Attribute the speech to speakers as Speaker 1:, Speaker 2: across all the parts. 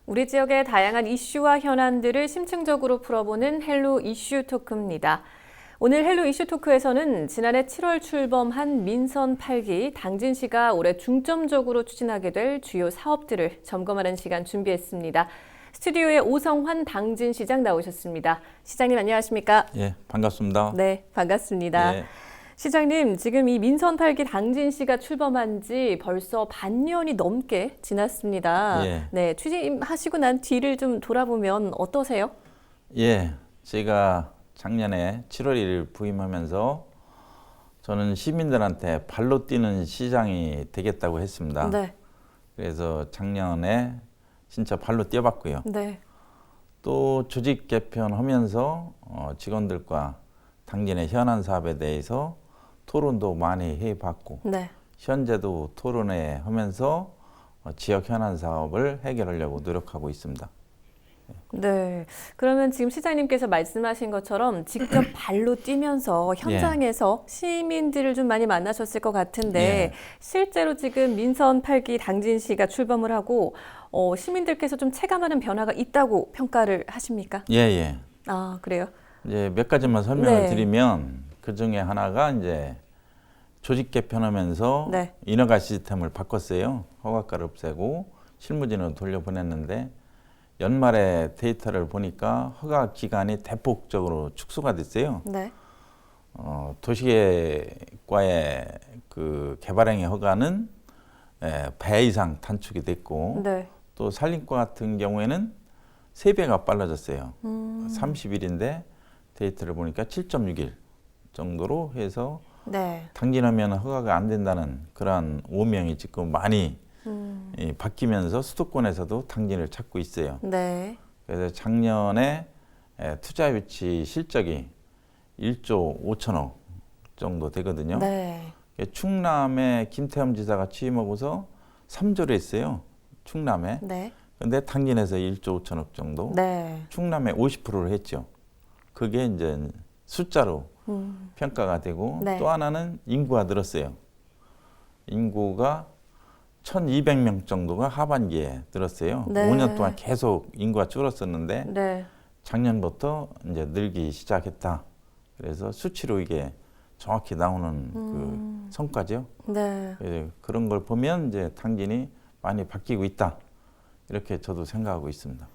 Speaker 1: 우리 지역의 다양한 이슈와 현안들을 심층적으로 풀어보는 헬로 이슈 토크입니다. 오늘 헬로 이슈 토크에서는 지난해 7월 출범한 민선 8기 당진시가 올해 중점적으로 추진하게 될 주요 사업들을 점검하는 시간 준비했습니다. 스튜디오에 오성환 당진시장 나오셨습니다. 시장님 안녕하십니까?
Speaker 2: 예, 반갑습니다.
Speaker 1: 네, 반갑습니다.
Speaker 2: 예.
Speaker 1: 시장님, 지금 이 민선 8기 당진시가 출범한 지 벌써 반년이 넘게 지났습니다.
Speaker 2: 예.
Speaker 1: 네, 취임하시고 난 뒤를 좀 돌아보면 어떠세요?
Speaker 2: 예, 제가 작년에 7월 1일 부임하면서 저는 시민들한테 발로 뛰는 시장이 되겠다고 했습니다.
Speaker 1: 네.
Speaker 2: 그래서 작년에 진짜 발로 뛰어봤고요.
Speaker 1: 네.
Speaker 2: 또 조직 개편하면서 직원들과 당진의 현안 사업에 대해서 토론도 많이 해봤고
Speaker 1: 네.
Speaker 2: 현재도 토론회 하면서 지역 현안 사업을 해결하려고 노력하고 있습니다.
Speaker 1: 네. 그러면 지금 시장님께서 말씀하신 것처럼 직접 발로 뛰면서 현장에서 시민들을 좀 많이 만나셨을 것 같은데
Speaker 2: 예.
Speaker 1: 실제로 지금 민선 8기 당진시가 출범을 하고 시민들께서 좀 체감하는 변화가 있다고 평가를 하십니까?
Speaker 2: 예, 예.
Speaker 1: 아, 그래요?
Speaker 2: 이제 몇 가지만 설명을
Speaker 1: 네.
Speaker 2: 드리면 그 중에 하나가 이제 조직 개편하면서
Speaker 1: 네.
Speaker 2: 인허가 시스템을 바꿨어요. 허가가를 없애고 실무진으로 돌려보냈는데 연말에 데이터를 보니까 허가 기간이 대폭적으로 축소가 됐어요.
Speaker 1: 네.
Speaker 2: 도시계획과의 그 개발행위 허가는 배 이상 단축이 됐고
Speaker 1: 네.
Speaker 2: 또 산림과 같은 경우에는 3배가 빨라졌어요. 30일인데 데이터를 보니까 7.6일 정도로 해서
Speaker 1: 네.
Speaker 2: 당진하면 허가가 안 된다는 그러한 오명이 지금 많이 바뀌면서 수도권에서도 당진을 찾고 있어요.
Speaker 1: 네.
Speaker 2: 그래서 작년에 투자 유치 실적이 1조 5천억 정도 되거든요.
Speaker 1: 네.
Speaker 2: 충남에 김태흠 지사가 취임하고서 3조를 했어요. 충남에.
Speaker 1: 네.
Speaker 2: 근데 당진에서 1조 5천억 정도.
Speaker 1: 네.
Speaker 2: 충남에 50%를 했죠. 그게 이제 숫자로 평가가 되고
Speaker 1: 네.
Speaker 2: 또 하나는 인구가 늘었어요. 인구가 1,200명 정도가 하반기에 늘었어요.
Speaker 1: 네.
Speaker 2: 5년 동안 계속 인구가 줄었었는데
Speaker 1: 네.
Speaker 2: 작년부터 이제 늘기 시작했다. 그래서 수치로 이게 정확히 나오는 그 성과죠.
Speaker 1: 네.
Speaker 2: 그래서 그런 걸 보면 이제 당진이 많이 바뀌고 있다. 이렇게 저도 생각하고 있습니다.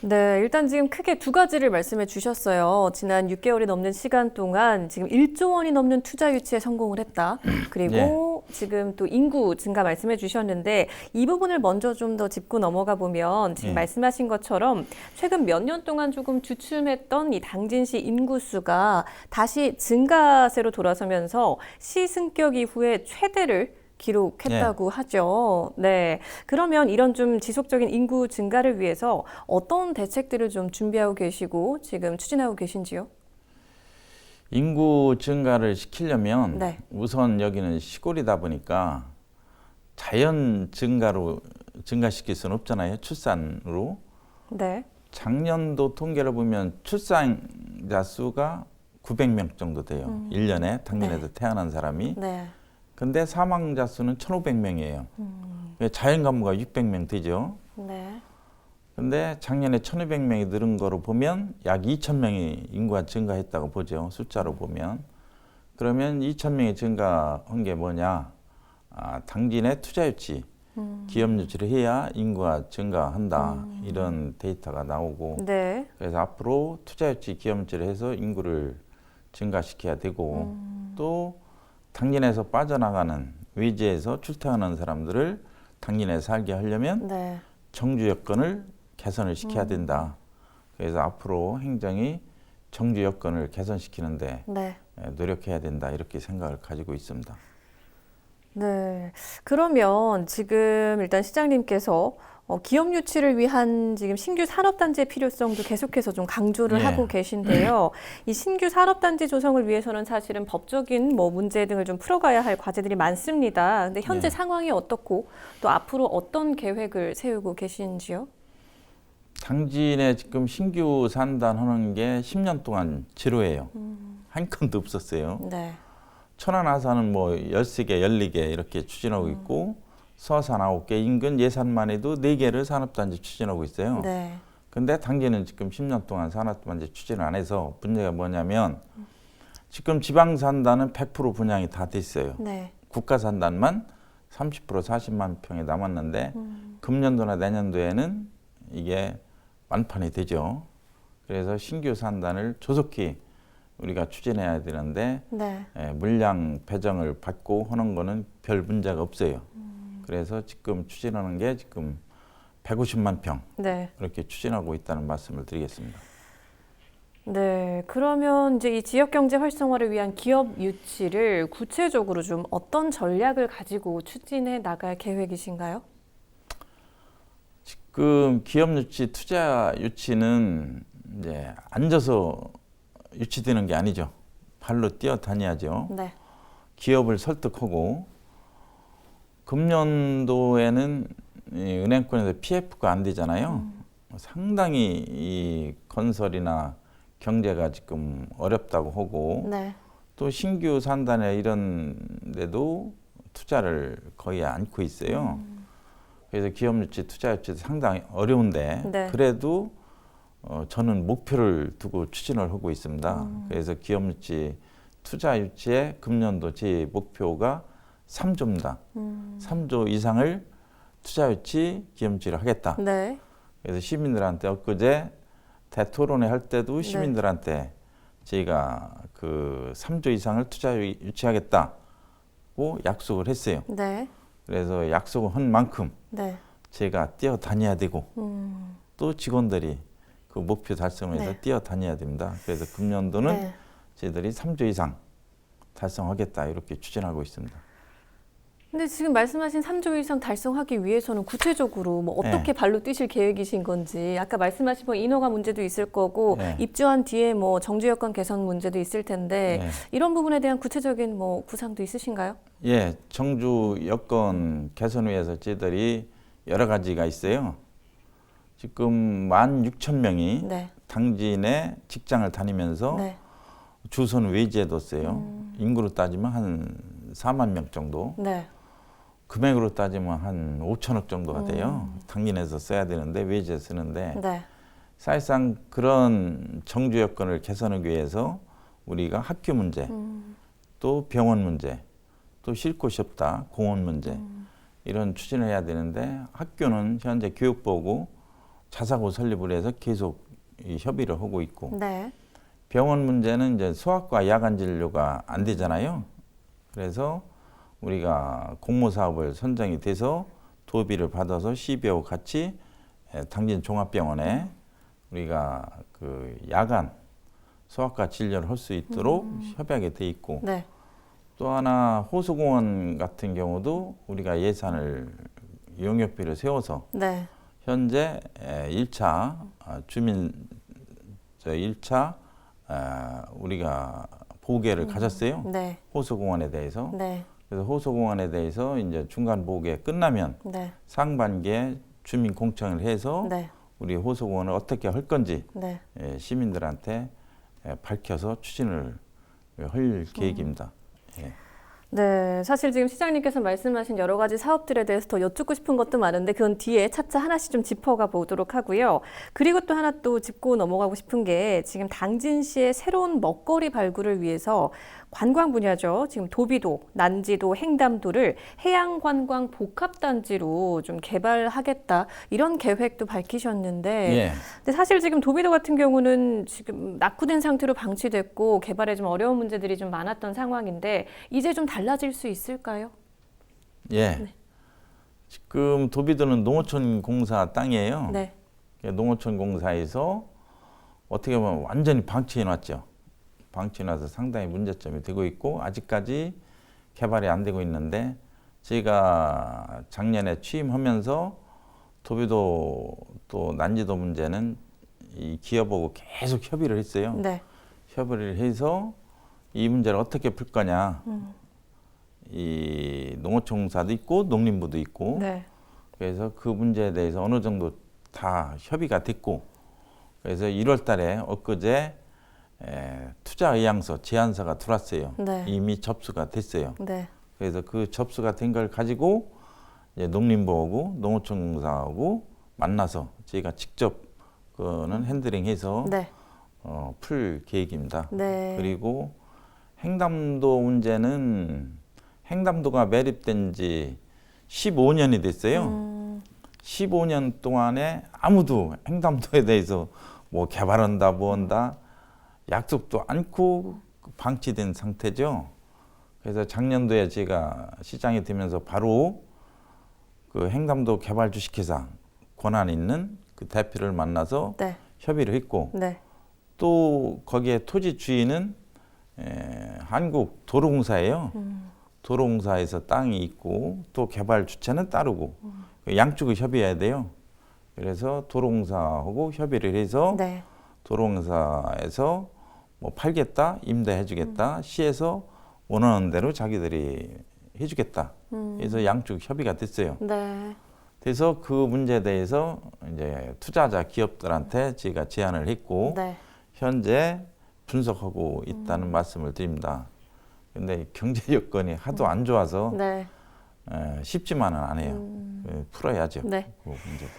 Speaker 1: 네, 일단 지금 크게 두 가지를 말씀해 주셨어요. 지난 6개월이 넘는 시간 동안 지금 1조 원이 넘는 투자 유치에 성공을 했다. 그리고 지금 또 인구 증가 말씀해 주셨는데 이 부분을 먼저 좀 더 짚고 넘어가 보면 지금 말씀하신 것처럼 최근 몇 년 동안 조금 주춤했던 이 당진시 인구수가 다시 증가세로 돌아서면서 시승격 이후에 최대를 기록했다고 하죠. 네. 그러면 이런 좀 지속적인 인구 증가를 위해서 어떤 대책들을 좀 준비하고 계시고 지금 추진하고 계신지요?
Speaker 2: 인구 증가를 시키려면
Speaker 1: 네.
Speaker 2: 우선 여기는 시골이다 보니까 자연 증가로 증가시킬 수는 없잖아요. 출산으로.
Speaker 1: 네.
Speaker 2: 작년도 통계를 보면 출산자 수가 900명 정도 돼요. 1년에 당진에서 태어난 사람이.
Speaker 1: 네.
Speaker 2: 근데 사망자 수는 1,500명이에요. 자연 감소가 600명 되죠.
Speaker 1: 네.
Speaker 2: 근데 작년에 1,200명이 늘은 거로 보면 약 2,000명이 인구가 증가했다고 보죠. 숫자로 보면. 그러면 2,000명이 증가한 게 뭐냐? 당진의 투자 유치, 기업 유치를 해야 인구가 증가한다. 이런 데이터가 나오고.
Speaker 1: 네.
Speaker 2: 그래서 앞으로 투자 유치, 기업 유치를 해서 인구를 증가시켜야 되고 또 당진에서 빠져나가는 외지에서 출퇴하는 사람들을 당진에 살게 하려면
Speaker 1: 네.
Speaker 2: 정주 여건을 개선을 시켜야 된다. 그래서 앞으로 행정이 정주 여건을 개선시키는데
Speaker 1: 네.
Speaker 2: 노력해야 된다. 이렇게 생각을 가지고 있습니다.
Speaker 1: 네. 그러면 지금 일단 시장님께서 기업 유치를 위한 지금 신규 산업단지의 필요성도 계속해서 좀 강조를 하고 계신데요. 이 신규 산업단지 조성을 위해서는 사실은 법적인 문제 등을 좀 풀어가야 할 과제들이 많습니다. 근데 현재 상황이 어떻고 또 앞으로 어떤 계획을 세우고 계신지요?
Speaker 2: 당진에 지금 신규 산단하는 게 10년 동안 지루해요. 한 건도 없었어요.
Speaker 1: 네.
Speaker 2: 천안 아산은 13개, 14개 이렇게 추진하고 있고 서산 9개, 인근 예산만 해도 4개를 산업단지 추진하고 있어요.
Speaker 1: 네.
Speaker 2: 근데 당진은 지금 10년 동안 산업단지 추진을 안 해서 문제가 뭐냐면 지금 지방산단은 100% 분양이 다 됐어요.
Speaker 1: 네.
Speaker 2: 국가산단만 30% 40만 평이 남았는데 금년도나 내년도에는 이게 완판이 되죠. 그래서 신규 산단을 조속히 우리가 추진해야 되는데
Speaker 1: 네.
Speaker 2: 물량 배정을 받고 하는 거는 별 문제가 없어요. 그래서 지금 추진하는 게 지금 150만 평
Speaker 1: 네.
Speaker 2: 이렇게 추진하고 있다는 말씀을 드리겠습니다.
Speaker 1: 네. 그러면 이제 이 지역 경제 활성화를 위한 기업 유치를 구체적으로 좀 어떤 전략을 가지고 추진해 나갈 계획이신가요?
Speaker 2: 지금 기업 유치, 투자 유치는 이제 앉아서 유치되는 게 아니죠. 발로 뛰어다녀야죠.
Speaker 1: 네.
Speaker 2: 기업을 설득하고 금년도에는 이 은행권에서 PF가 안 되잖아요. 상당히 이 건설이나 경제가 지금 어렵다고 하고
Speaker 1: 네.
Speaker 2: 또 신규 산단에 이런 데도 투자를 거의 않고 있어요. 그래서 기업 유치, 투자 유치도 상당히 어려운데
Speaker 1: 네.
Speaker 2: 그래도 저는 목표를 두고 추진을 하고 있습니다. 그래서 기업 유치, 투자 유치의 금년도 제 목표가 3조입니다. 3조 이상을 투자 유치, 기업 유치를 하겠다.
Speaker 1: 네.
Speaker 2: 그래서 시민들한테 엊그제 대토론회 할 때도 시민들한테 저희가 그 3조 이상을 투자 유치하겠다고 약속을 했어요.
Speaker 1: 네.
Speaker 2: 그래서 약속을 한 만큼
Speaker 1: 네.
Speaker 2: 제가 뛰어다녀야 되고 또 직원들이 그 목표 달성을 위해서
Speaker 1: 네.
Speaker 2: 뛰어다녀야 됩니다. 그래서 금년도는
Speaker 1: 네.
Speaker 2: 저희들이 3조 이상 달성하겠다 이렇게 추진하고 있습니다.
Speaker 1: 근데 지금 말씀하신 3조 이상 달성하기 위해서는 구체적으로 뭐 어떻게 발로 뛰실 계획이신 건지, 아까 말씀하신 뭐 인허가 문제도 있을 거고
Speaker 2: 네.
Speaker 1: 입주한 뒤에 뭐 정주 여건 개선 문제도 있을 텐데
Speaker 2: 네.
Speaker 1: 이런 부분에 대한 구체적인 뭐 구상도 있으신가요?
Speaker 2: 예, 정주 여건 개선 위해서 저희들이 여러 가지가 있어요. 지금 16,000명이
Speaker 1: 네.
Speaker 2: 당진에 직장을 다니면서
Speaker 1: 네.
Speaker 2: 주소는 외지해뒀어요. 인구로 따지면 한 4만 명 정도.
Speaker 1: 네.
Speaker 2: 금액으로 따지면 한 5천억 정도가 돼요. 당진에서 써야 되는데 외지에 쓰는데
Speaker 1: 네.
Speaker 2: 사실상 그런 정주 여건을 개선하기 위해서 우리가 학교 문제, 또 병원 문제, 또 쉴 곳이 없다, 공원 문제 이런 추진을 해야 되는데 학교는 현재 교육부하고 자사고 설립을 해서 계속 이 협의를 하고 있고
Speaker 1: 네.
Speaker 2: 병원 문제는 이제 소아과 야간 진료가 안 되잖아요. 그래서 우리가 공모 사업을 선정이 돼서 도비를 받아서 시비하고 같이 당진 종합병원에 우리가 그 야간 소아과 진료를 할 수 있도록 협약이 돼 있고
Speaker 1: 네.
Speaker 2: 또 하나 호수공원 같은 경우도 우리가 예산을 용역비를 세워서
Speaker 1: 네.
Speaker 2: 현재 1차 주민 1차 우리가 보고를 가졌어요.
Speaker 1: 네.
Speaker 2: 호수공원에 대해서.
Speaker 1: 네.
Speaker 2: 그래서 호수공원에 대해서 이제 중간 보고가 끝나면
Speaker 1: 네.
Speaker 2: 상반기에 주민 공청을 해서
Speaker 1: 네.
Speaker 2: 우리 호수공원을 어떻게 할 건지
Speaker 1: 네.
Speaker 2: 시민들한테 밝혀서 추진을 할 계획입니다. 예.
Speaker 1: 네, 사실 지금 시장님께서 말씀하신 여러 가지 사업들에 대해서 더 여쭙고 싶은 것도 많은데 그건 뒤에 차차 하나씩 좀 짚어가 보도록 하고요. 그리고 또 하나 또 짚고 넘어가고 싶은 게 지금 당진시의 새로운 먹거리 발굴을 위해서 관광 분야죠. 지금 도비도, 난지도, 횡담도를 해양관광 복합단지로 좀 개발하겠다 이런 계획도 밝히셨는데
Speaker 2: 예.
Speaker 1: 근데 사실 지금 도비도 같은 경우는 지금 낙후된 상태로 방치됐고 개발에 좀 어려운 문제들이 좀 많았던 상황인데 이제 좀 달라질 수 있을까요?
Speaker 2: 예.
Speaker 1: 네.
Speaker 2: 지금 도비도는 농어촌 공사 땅이에요.
Speaker 1: 네.
Speaker 2: 농어촌 공사에서 어떻게 보면 완전히 방치해 놨죠. 방치해 놔서 상당히 문제점이 되고 있고 아직까지 개발이 안 되고 있는데 제가 작년에 취임하면서 도비도 또 난지도 문제는 이 기업하고 계속 협의를 했어요.
Speaker 1: 네.
Speaker 2: 협의를 해서 이 문제를 어떻게 풀 거냐. 이 농어촌공사도 있고 농림부도 있고
Speaker 1: 네.
Speaker 2: 그래서 그 문제에 대해서 어느 정도 다 협의가 됐고 그래서 1월 달에 엊그제 투자 의향서 제안서가 들어왔어요.
Speaker 1: 네.
Speaker 2: 이미 접수가 됐어요.
Speaker 1: 네.
Speaker 2: 그래서 그 접수가 된 걸 가지고 이제 농림부하고 농어촌공사하고 만나서 저희가 직접 그거는 핸들링해서
Speaker 1: 네.
Speaker 2: 풀 계획입니다.
Speaker 1: 네.
Speaker 2: 그리고 횡담도 문제는 횡담도가 매립된 지 15년이 됐어요. 15년 동안에 아무도 횡담도에 대해서 뭐 개발한다 뭐 한다 약속도 않고 방치된 상태죠. 그래서 작년도에 제가 시장이 되면서 바로 그 횡담도 개발 주식회사 권한 있는 그 대표를 만나서
Speaker 1: 네.
Speaker 2: 협의를 했고
Speaker 1: 네.
Speaker 2: 또 거기에 토지 주인은 한국 도로공사예요. 도로공사에서 땅이 있고 또 개발 주체는 따르고 양쪽을 협의해야 돼요. 그래서 도로공사하고 협의를 해서
Speaker 1: 네.
Speaker 2: 도로공사에서 뭐 팔겠다, 임대해주겠다, 시에서 원하는 대로 자기들이 해주겠다. 그래서 양쪽 협의가 됐어요.
Speaker 1: 네.
Speaker 2: 그래서 그 문제에 대해서 이제 투자자 기업들한테 제가 제안을 했고
Speaker 1: 네.
Speaker 2: 현재 분석하고 있다는 말씀을 드립니다. 근데 경제 여건이 하도 안 좋아서
Speaker 1: 네.
Speaker 2: 쉽지만은 않아요. 풀어야죠.
Speaker 1: 네.
Speaker 2: 그 문제도.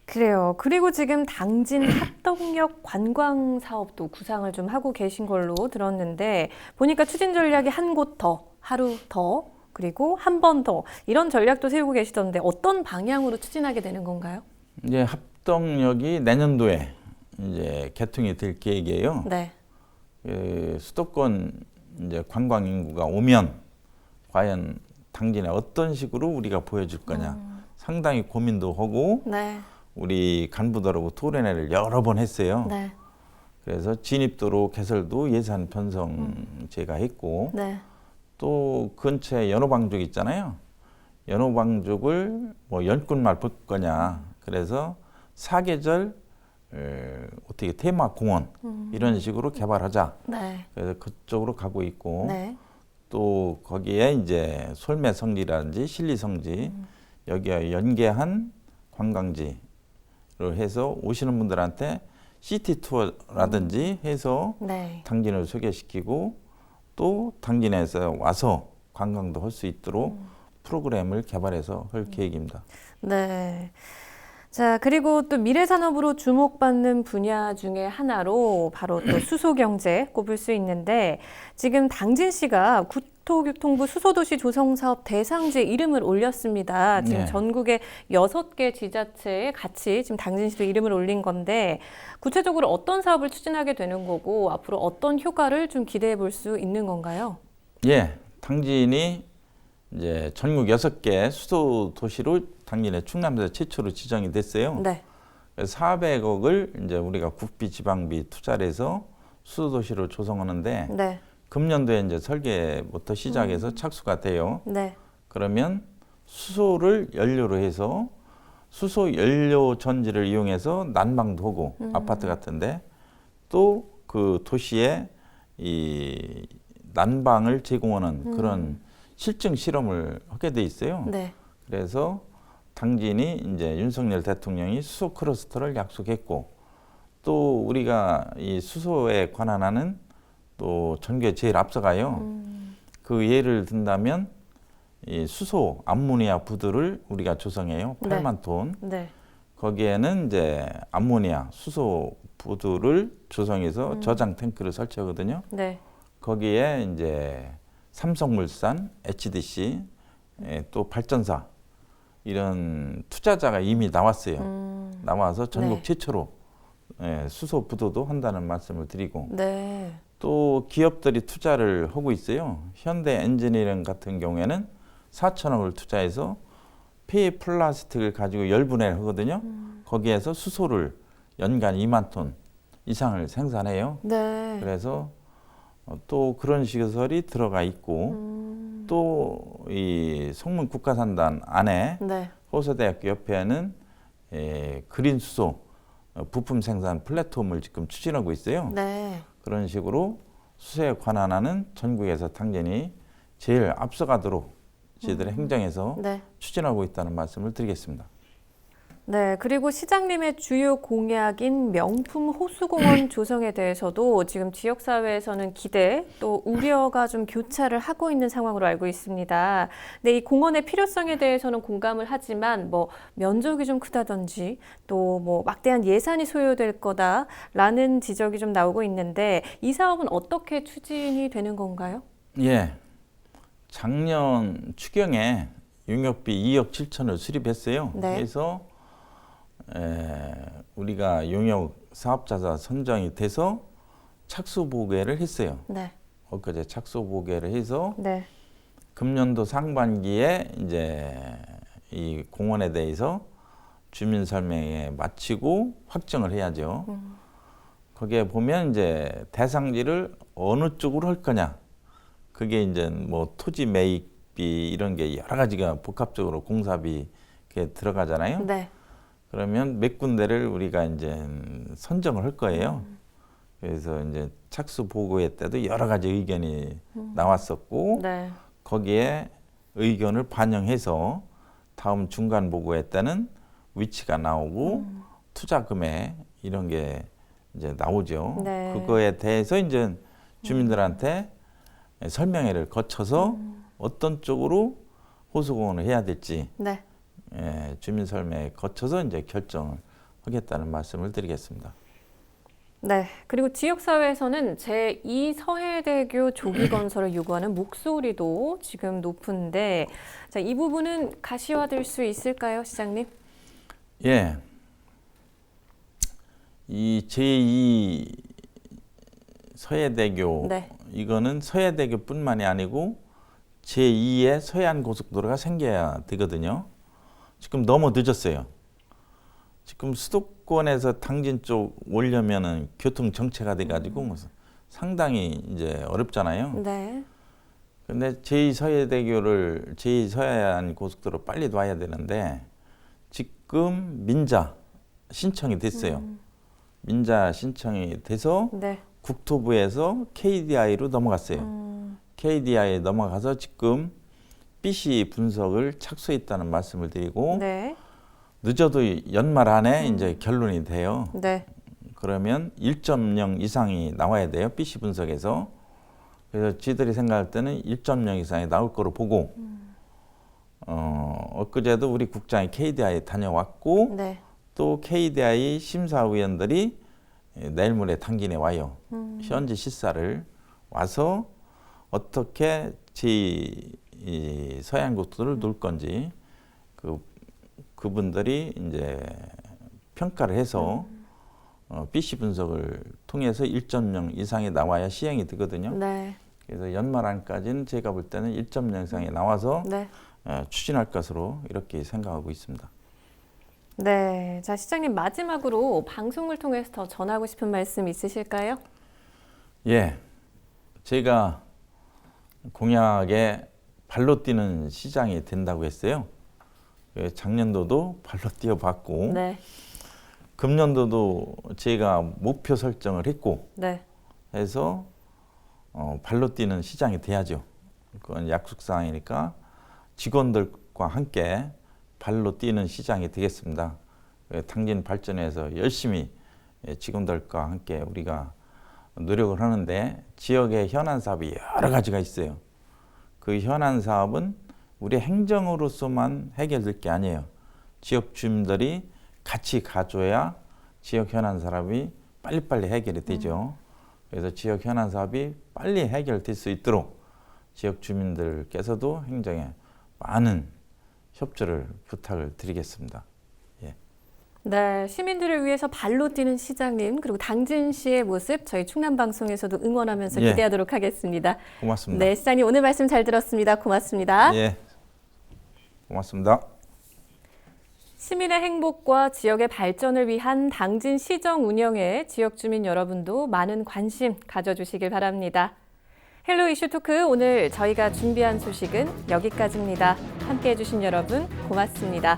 Speaker 1: 그래요. 그리고 지금 당진 합동역 관광 사업도 구상을 좀 하고 계신 걸로 들었는데 보니까 추진 전략이 한 곳 더, 하루 더, 그리고 한 번 더 이런 전략도 세우고 계시던데 어떤 방향으로 추진하게 되는 건가요?
Speaker 2: 이제 합동역이 내년도에 이제 개통이 될 계획이에요.
Speaker 1: 네.
Speaker 2: 수도권 이제 관광 인구가 오면 과연 당진에 어떤 식으로 우리가 보여줄 거냐 상당히 고민도 하고
Speaker 1: 네.
Speaker 2: 우리 간부들하고 토론회를 여러 번 했어요.
Speaker 1: 네.
Speaker 2: 그래서 진입도로 개설도 예산 편성 제가 했고
Speaker 1: 네.
Speaker 2: 또 근처에 연호방죽 있잖아요. 연호방죽을 뭐 연꽃말 볼 거냐. 그래서 사계절 어떻게 테마공원 이런 식으로 개발하자.
Speaker 1: 네.
Speaker 2: 그래서 그쪽으로 가고 있고
Speaker 1: 네.
Speaker 2: 또 거기에 이제 솔매성지라든지 신리성지 여기와 연계한 관광지를 해서 오시는 분들한테 시티 투어라든지 해서
Speaker 1: 네.
Speaker 2: 당진을 소개시키고 또 당진에서 와서 관광도 할 수 있도록 프로그램을 개발해서 할 계획입니다.
Speaker 1: 네. 자, 그리고 또 미래산업으로 주목받는 분야 중에 하나로 바로 또 수소경제 꼽을 수 있는데 지금 당진시가 국토교통부 수소도시 조성사업 대상지에 이름을 올렸습니다. 지금
Speaker 2: 네.
Speaker 1: 전국의 6개 지자체에 같이 지금 당진시도 이름을 올린 건데 구체적으로 어떤 사업을 추진하게 되는 거고 앞으로 어떤 효과를 좀 기대해 볼 수 있는 건가요?
Speaker 2: 예, 당진이 이제 전국 6개 수소 도시로 당진에 충남에서 최초로 지정이 됐어요.
Speaker 1: 네.
Speaker 2: 그래서 400억을 이제 우리가 국비 지방비 투자를 해서 수소 도시로 조성하는데
Speaker 1: 네.
Speaker 2: 금년도에 이제 설계부터 시작해서 착수가 돼요.
Speaker 1: 네.
Speaker 2: 그러면 수소를 연료로 해서 수소 연료 전지를 이용해서 난방도 하고 아파트 같은데 또 그 도시에 이 난방을 제공하는 그런 실증 실험을 하게 돼 있어요.
Speaker 1: 네.
Speaker 2: 그래서 당진이 이제 윤석열 대통령이 수소 클러스터를 약속했고 또 우리가 이 수소에 관한하는 또 전교에 제일 앞서가요. 그 예를 든다면 이 수소 암모니아 부두를 우리가 조성해요.
Speaker 1: 네.
Speaker 2: 8만 톤.
Speaker 1: 네.
Speaker 2: 거기에는 이제 암모니아 수소 부두를 조성해서 저장 탱크를 설치하거든요.
Speaker 1: 네.
Speaker 2: 거기에 이제 삼성물산, HDC, 또 발전사 이런 투자자가 이미 나왔어요. 나와서 전국
Speaker 1: 네.
Speaker 2: 최초로 수소 부도도 한다는 말씀을 드리고
Speaker 1: 네.
Speaker 2: 또 기업들이 투자를 하고 있어요. 현대 엔지니어링 같은 경우에는 4천억을 투자해서 폐 플라스틱을 가지고 열분해를 하거든요. 거기에서 수소를 연간 2만 톤 이상을 생산해요.
Speaker 1: 네.
Speaker 2: 그래서 또 그런 시설이 들어가 있고 또 이 성문 국가산단 안에
Speaker 1: 네.
Speaker 2: 호서대학교 옆에는 그린 수소 부품 생산 플랫폼을 지금 추진하고 있어요.
Speaker 1: 네.
Speaker 2: 그런 식으로 수소에 관한하는 전국에서 당진이 제일 앞서가도록 저희들의 행정에서
Speaker 1: 네.
Speaker 2: 추진하고 있다는 말씀을 드리겠습니다.
Speaker 1: 네, 그리고 시장님의 주요 공약인 명품 호수공원 조성에 대해서도 지금 지역사회에서는 기대 또 우려가 좀 교차를 하고 있는 상황으로 알고 있습니다. 근데 이 공원의 필요성에 대해서는 공감을 하지만 뭐 면적이 좀 크다든지 또 뭐 막대한 예산이 소요될 거다라는 지적이 좀 나오고 있는데 이 사업은 어떻게 추진이 되는 건가요?
Speaker 2: 예, 작년 추경에 용역비 2억 7천을 수립했어요.
Speaker 1: 네.
Speaker 2: 그래서 우리가 용역 사업자가 선정이 돼서 착수 보고회를 했어요.
Speaker 1: 네,
Speaker 2: 엊그제 착수 보고회를 해서
Speaker 1: 네,
Speaker 2: 금년도 상반기에 이제 이 공원에 대해서 주민 설명회 마치고 확정을 해야죠. 거기에 보면 이제 대상지를 어느 쪽으로 할 거냐. 그게 이제 뭐 토지 매입비 이런 게 여러 가지가 복합적으로 공사비 게 들어가잖아요.
Speaker 1: 네,
Speaker 2: 그러면 몇 군데를 우리가 이제 선정을 할 거예요. 그래서 이제 착수 보고회 때도 여러 가지 의견이 나왔었고
Speaker 1: 네,
Speaker 2: 거기에 의견을 반영해서 다음 중간 보고회 때는 위치가 나오고 투자 금액 이런 게 이제 나오죠.
Speaker 1: 네.
Speaker 2: 그거에 대해서 이제 주민들한테 설명회를 거쳐서 어떤 쪽으로 호수공원을 해야 될지
Speaker 1: 네.
Speaker 2: 주민 설명회 거쳐서 이제 결정을 하겠다는 말씀을 드리겠습니다.
Speaker 1: 네. 그리고 지역사회에서는 제2 서해대교 조기 건설을 요구하는 목소리도 지금 높은데, 자, 이 부분은 가시화될 수 있을까요, 시장님?
Speaker 2: 예. 이 제2 서해대교,
Speaker 1: 네.
Speaker 2: 이거는 서해대교뿐만이 아니고 제2의 서해안고속도로가 생겨야 되거든요. 지금 너무 늦었어요. 지금 수도권에서 당진 쪽 오려면은 교통 정체가 돼가지고 상당히 이제 어렵잖아요.
Speaker 1: 네.
Speaker 2: 근데 제2서해대교를 제2서해안 고속도로 빨리 놔야 되는데 지금 민자 신청이 됐어요. 민자 신청이 돼서
Speaker 1: 네.
Speaker 2: 국토부에서 KDI로 넘어갔어요. KDI에 넘어가서 지금 BC 분석을 착수했다는 말씀을 드리고
Speaker 1: 네.
Speaker 2: 늦어도 연말 안에 이제 결론이 돼요.
Speaker 1: 네.
Speaker 2: 그러면 1.0 이상이 나와야 돼요. BC 분석에서. 그래서 지들이 생각할 때는 1.0 이상이 나올 거로 보고 엊그제도 우리 국장이 KDI에 다녀왔고
Speaker 1: 네.
Speaker 2: 또 KDI 심사위원들이 내일 모레 당진에 와요. 현지 시사를 와서 어떻게 이 서해안고속도로를 놓을 건지 그분들이 이제 평가를 해서 BC 분석을 통해서 1.0 이상이 나와야 시행이 되거든요.
Speaker 1: 네.
Speaker 2: 그래서 연말 안까지는 제가 볼 때는 1.0 이상이 나와서
Speaker 1: 네.
Speaker 2: 추진할 것으로 이렇게 생각하고 있습니다.
Speaker 1: 네. 자, 시장님 마지막으로 방송을 통해서 더 전하고 싶은 말씀 있으실까요?
Speaker 2: 예, 제가 공약에 발로 뛰는 시장이 된다고 했어요. 작년도도 발로 뛰어봤고
Speaker 1: 네.
Speaker 2: 금년도도 제가 목표 설정을 했고
Speaker 1: 네.
Speaker 2: 해서 발로 뛰는 시장이 돼야죠. 그건 약속사항이니까 직원들과 함께 발로 뛰는 시장이 되겠습니다. 당진 발전에서 열심히 직원들과 함께 우리가 노력을 하는데 지역의 현안 사업이 여러 가지가 있어요. 그 현안 사업은 우리 행정으로서만 해결될 게 아니에요. 지역 주민들이 같이 가줘야 지역 현안 사업이 빨리빨리 해결이 되죠. 그래서 지역 현안 사업이 빨리 해결될 수 있도록 지역 주민들께서도 행정에 많은 협조를 부탁을 드리겠습니다. 예.
Speaker 1: 네, 시민들을 위해서 발로 뛰는 시장님 그리고 당진시의 모습 저희 충남방송에서도 응원하면서
Speaker 2: 예.
Speaker 1: 기대하도록 하겠습니다.
Speaker 2: 고맙습니다.
Speaker 1: 네, 시장님 오늘 말씀 잘 들었습니다. 고맙습니다.
Speaker 2: 예. 고맙습니다.
Speaker 1: 시민의 행복과 지역의 발전을 위한 당진 시정 운영에 지역 주민 여러분도 많은 관심 가져주시길 바랍니다. 헬로 이슈 토크 오늘 저희가 준비한 소식은 여기까지입니다. 함께해 주신 여러분 고맙습니다.